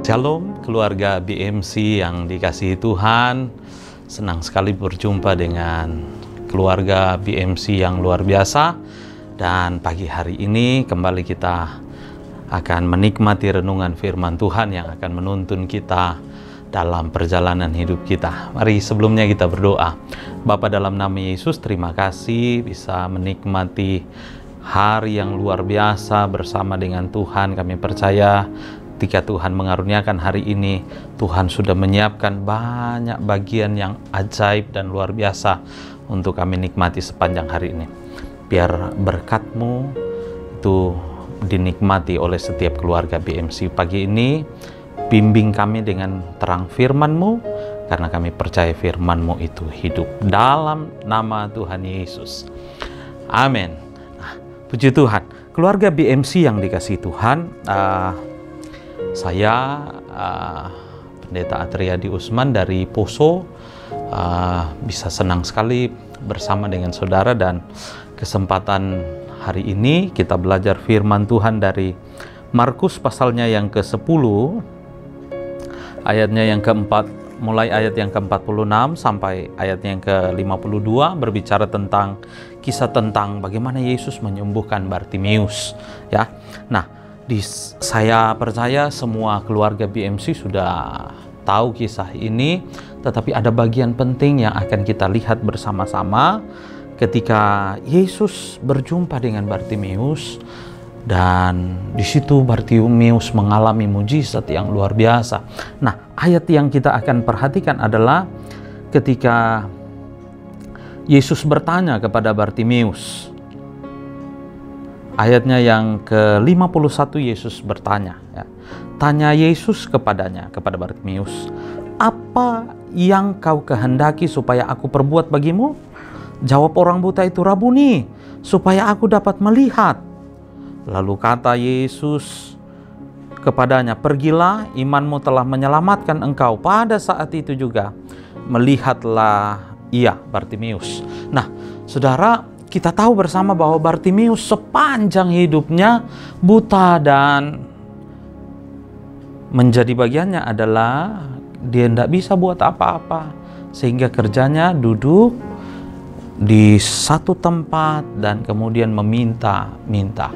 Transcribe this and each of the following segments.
Shalom keluarga BMC yang dikasihi Tuhan. Senang sekali berjumpa dengan keluarga BMC yang luar biasa. Dan pagi hari ini kembali kita akan menikmati renungan firman Tuhan yang akan menuntun kita dalam perjalanan hidup kita. Mari sebelumnya kita berdoa. Bapa, dalam nama Yesus, terima kasih bisa menikmati hari yang luar biasa bersama dengan Tuhan. Kami percaya ketika Tuhan mengaruniakan hari ini, Tuhan sudah menyiapkan banyak bagian yang ajaib dan luar biasa untuk kami nikmati sepanjang hari ini. Biar berkat-Mu itu dinikmati oleh setiap keluarga BMC pagi ini. Bimbing kami dengan terang firman-Mu, karena kami percaya firman-Mu itu hidup. Dalam nama Tuhan Yesus. Amin. Nah, puji Tuhan. Keluarga BMC yang dikasihi Tuhan, saya Pendeta Atriadi Usman dari Poso bisa senang sekali bersama dengan saudara, dan kesempatan hari ini kita belajar firman Tuhan dari Markus pasalnya yang ke-10 ayatnya yang keempat, mulai ayat yang ke-46 sampai ayat yang ke-52, berbicara tentang kisah tentang bagaimana Yesus menyembuhkan Bartimeus, ya. Nah, saya percaya semua keluarga BMC sudah tahu kisah ini, tetapi ada bagian penting yang akan kita lihat bersama-sama ketika Yesus berjumpa dengan Bartimeus, dan di situ Bartimeus mengalami mujizat yang luar biasa. Nah, ayat yang kita akan perhatikan adalah ketika Yesus bertanya kepada Bartimeus. Ayatnya yang ke-51, Yesus bertanya, ya. Tanya Yesus kepadanya, kepada Bartimeus, "Apa yang kau kehendaki supaya aku perbuat bagimu?" Jawab orang buta itu, "Rabuni, supaya aku dapat melihat." Lalu kata Yesus kepadanya, "Pergilah, imanmu telah menyelamatkan engkau." Pada saat itu juga melihatlah ia, Bartimeus. Nah, saudara, kita tahu bersama bahwa Bartimeus sepanjang hidupnya buta, dan menjadi bagiannya adalah dia tidak bisa buat apa-apa, sehingga kerjanya duduk di satu tempat dan kemudian meminta-minta.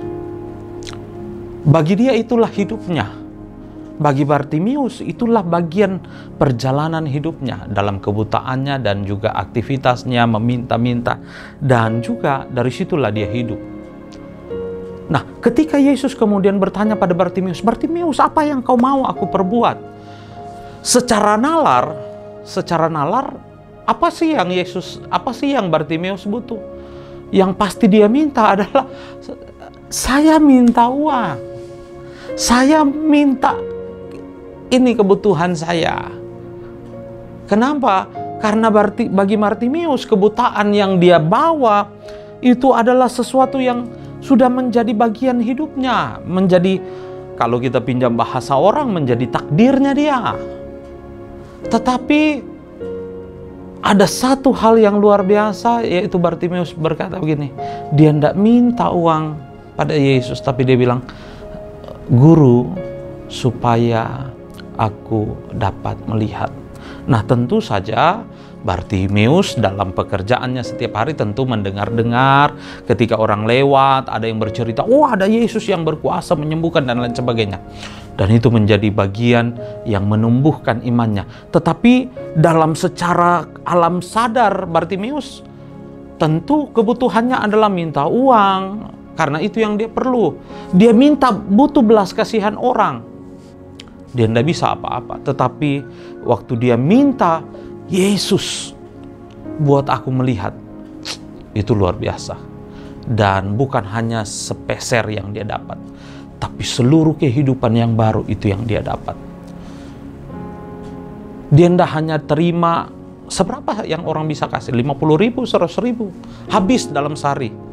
Bagi dia itulah hidupnya. Bagi Bartimeus itulah bagian perjalanan hidupnya dalam kebutaannya dan juga aktivitasnya meminta-minta, dan juga dari situlah dia hidup. Nah, ketika Yesus kemudian bertanya pada Bartimeus, "Bartimeus, apa yang kau mau aku perbuat?" Secara nalar, apa sih yang Bartimeus butuh? Yang pasti dia minta adalah, "Saya minta uang. Saya minta ini kebutuhan saya." Kenapa? Karena bagi Bartimeus kebutaan yang dia bawa itu adalah sesuatu yang sudah menjadi bagian hidupnya, menjadi, kalau kita pinjam bahasa orang, menjadi takdirnya dia. Tetapi ada satu hal yang luar biasa, yaitu Bartimeus berkata begini, dia tidak minta uang pada Yesus, tapi dia bilang, "Guru, supaya aku dapat melihat." Nah, tentu saja Bartimeus dalam pekerjaannya setiap hari tentu mendengar-dengar ketika orang lewat, ada yang bercerita, "Oh, ada Yesus yang berkuasa menyembuhkan," dan lain sebagainya. Dan itu menjadi bagian yang menumbuhkan imannya. Tetapi dalam secara alam sadar Bartimeus tentu kebutuhannya adalah minta uang, karena itu yang dia perlu. Dia butuh belas kasihan orang. Dia tidak bisa apa-apa. Tetapi waktu dia minta, "Yesus, buat aku melihat," itu luar biasa. Dan bukan hanya sepeser yang dia dapat, tapi seluruh kehidupan yang baru itu yang dia dapat. Dia tidak hanya terima seberapa yang orang bisa kasih, 50.000, 100.000, habis dalam sehari.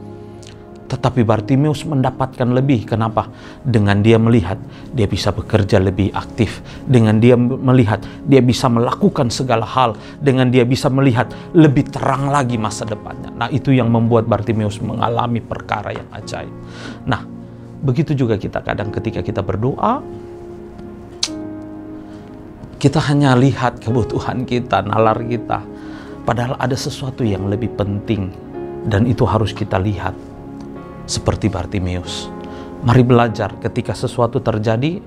Tetapi Bartimeus mendapatkan lebih. Kenapa? Dengan dia melihat, dia bisa bekerja lebih aktif. Dengan dia melihat, dia bisa melakukan segala hal. Dengan dia bisa melihat, lebih terang lagi masa depannya. Nah, itu yang membuat Bartimeus mengalami perkara yang ajaib. Nah, begitu juga kita kadang ketika kita berdoa, Kita hanya lihat kebutuhan kita, nalar kita. Padahal ada sesuatu yang lebih penting, dan itu harus kita lihat. Seperti Bartimeus. Mari belajar ketika sesuatu terjadi,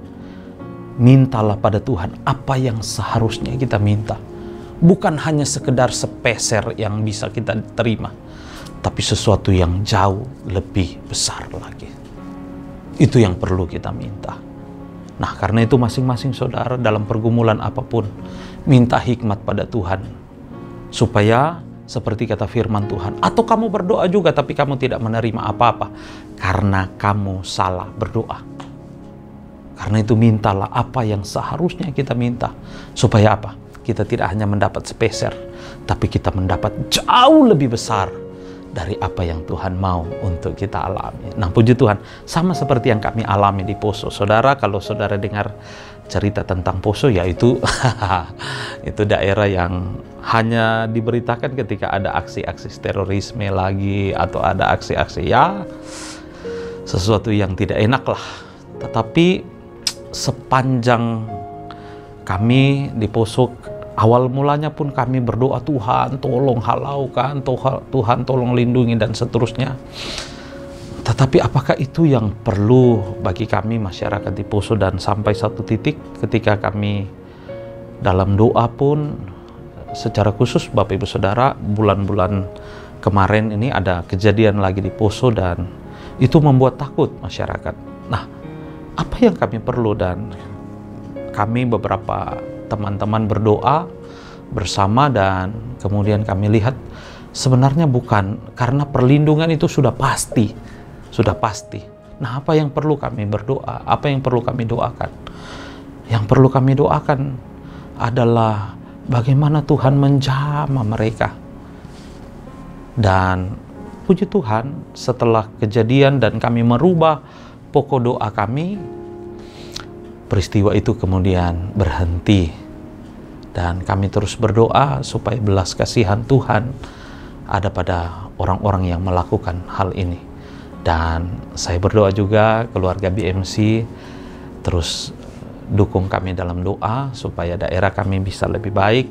mintalah pada Tuhan apa yang seharusnya kita minta. Bukan hanya sekedar sepeser yang bisa kita terima, tapi sesuatu yang jauh lebih besar lagi. Itu yang perlu kita minta. Nah, karena itu masing-masing saudara dalam pergumulan apapun, minta hikmat pada Tuhan. Supaya seperti kata firman Tuhan, atau kamu berdoa juga tapi kamu tidak menerima apa-apa, karena kamu salah berdoa. Karena itu mintalah apa yang seharusnya kita minta. Supaya apa? Kita tidak hanya mendapat sepeser, tapi kita mendapat jauh lebih besar dari apa yang Tuhan mau untuk kita alami. Nah, puji Tuhan, sama seperti yang kami alami di Poso. Saudara, kalau saudara dengar cerita tentang Poso, yaitu itu daerah yang hanya diberitakan ketika ada aksi-aksi terorisme lagi, atau ada aksi-aksi ya sesuatu yang tidak enak lah. Tetapi sepanjang kami di Poso, awal mulanya pun kami berdoa, Tuhan tolong halaukan, Tuhan tolong lindungi, dan seterusnya. Tetapi apakah itu yang perlu bagi kami masyarakat di Poso? Dan sampai satu titik ketika kami dalam doa pun, secara khusus Bapak Ibu Saudara, bulan-bulan kemarin ini ada kejadian lagi di Poso, dan itu membuat takut masyarakat. Nah, apa yang kami perlu? Dan kami beberapa teman-teman berdoa bersama, dan kemudian kami lihat sebenarnya bukan karena perlindungan itu sudah pasti. Nah, apa yang perlu kami berdoa? Apa yang perlu kami doakan? Yang perlu kami doakan adalah bagaimana Tuhan menjamah mereka. Dan puji Tuhan, setelah kejadian dan kami merubah pokok doa kami, peristiwa itu kemudian berhenti, dan kami terus berdoa supaya belas kasihan Tuhan ada pada orang-orang yang melakukan hal ini. Dan saya berdoa juga keluarga BMC terus dukung kami dalam doa supaya daerah kami bisa lebih baik,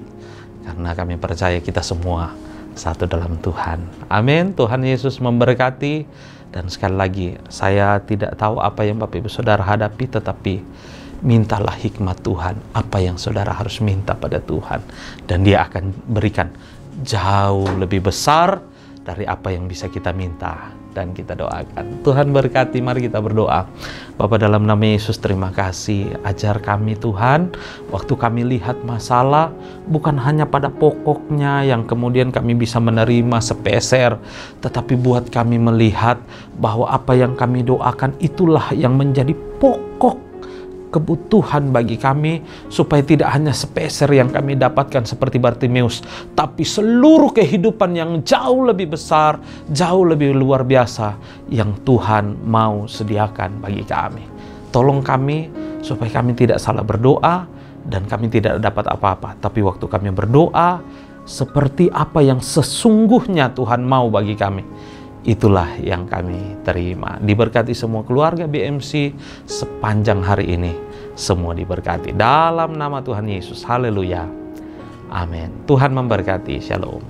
karena kami percaya kita semua satu dalam Tuhan. Amin. Tuhan Yesus memberkati. Dan sekali lagi, saya tidak tahu apa yang Bapak Ibu Saudara hadapi, tetapi mintalah hikmat Tuhan, apa yang saudara harus minta pada Tuhan, dan Dia akan berikan jauh lebih besar dari apa yang bisa kita minta dan kita doakan. Tuhan berkati. Mari kita berdoa. Bapa, dalam nama Yesus, terima kasih. Ajar kami Tuhan, waktu kami lihat masalah, bukan hanya pada pokoknya yang kemudian kami bisa menerima sepeser, tetapi buat kami melihat bahwa apa yang kami doakan itulah yang menjadi pokok kebutuhan bagi kami, supaya tidak hanya sepeser yang kami dapatkan seperti Bartimeus, tapi seluruh kehidupan yang jauh lebih besar, jauh lebih luar biasa yang Tuhan mau sediakan bagi kami. Tolong kami supaya kami tidak salah berdoa dan kami tidak dapat apa-apa, tapi waktu kami berdoa seperti apa yang sesungguhnya Tuhan mau bagi kami, itulah yang kami terima. Diberkati semua keluarga BMC sepanjang hari ini. Semua diberkati dalam nama Tuhan Yesus. Haleluya. Amin. Tuhan memberkati. Shalom.